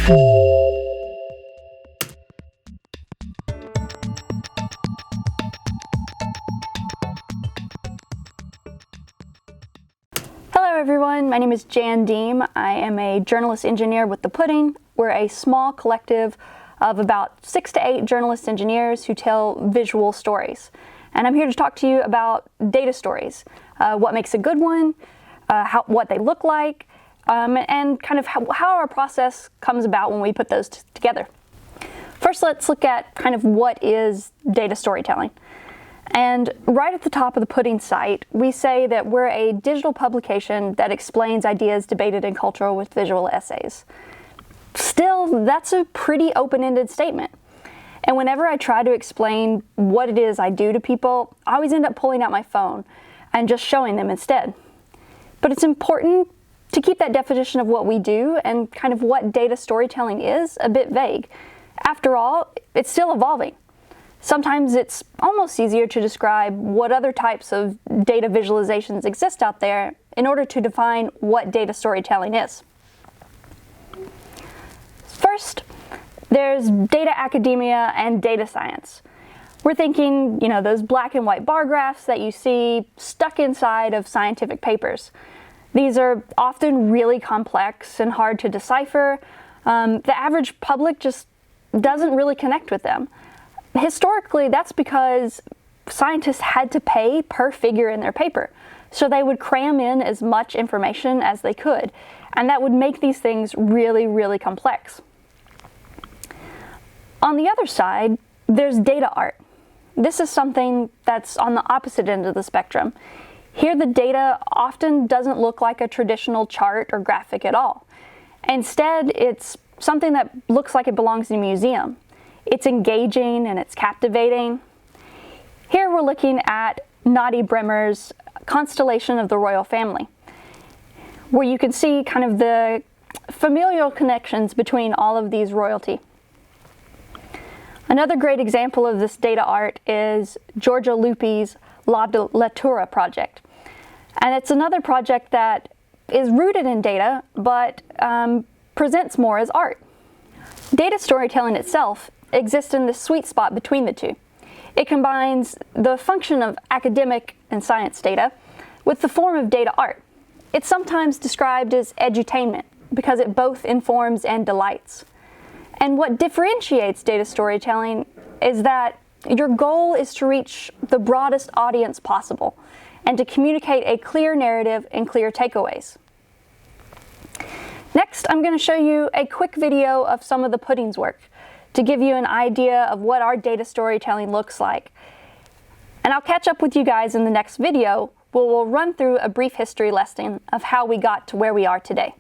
Hello everyone, my name is Jan Deem. I am a journalist engineer with The Pudding. We're a small collective of about 6 to 8 journalist engineers who tell visual stories. And I'm here to talk to you about data stories, what makes a good one, what they look like, and kind of how our process comes about when we put those together. First, let's look at kind of what is data storytelling. And right at the top of the Pudding site, we say that we're a digital publication that explains ideas debated in culture with visual essays. Still, that's a pretty open-ended statement. And whenever I try to explain what it is I do to people, I always end up pulling out my phone and just showing them instead. But it's important to keep that definition of what we do and kind of what data storytelling is a bit vague. After all, it's still evolving. Sometimes it's almost easier to describe what other types of data visualizations exist out there in order to define what data storytelling is. First, there's data academia and data science. We're thinking, those black and white bar graphs that you see stuck inside of scientific papers. These are often really complex and hard to decipher. The average public just doesn't really connect with them. Historically, that's because scientists had to pay per figure in their paper, so they would cram in as much information as they could, and that would make these things really, really complex. On the other side, there's data art. This is something that's on the opposite end of the spectrum. Here, the data often doesn't look like a traditional chart or graphic at all. Instead, it's something that looks like it belongs in a museum. It's engaging and it's captivating. Here we're looking at Nadi Bremer's Constellation of the Royal Family, where you can see kind of the familial connections between all of these royalty. Another great example of this data art is Giorgio Lupi's La Lettura project. And it's another project that is rooted in data, but presents more as art. Data storytelling itself exists in the sweet spot between the two. It combines the function of academic and science data with the form of data art. It's sometimes described as edutainment because it both informs and delights. And what differentiates data storytelling is that your goal is to reach the broadest audience possible and to communicate a clear narrative and clear takeaways. Next, I'm going to show you a quick video of some of the Pudding's work to give you an idea of what our data storytelling looks like. And I'll catch up with you guys in the next video where we'll run through a brief history lesson of how we got to where we are today.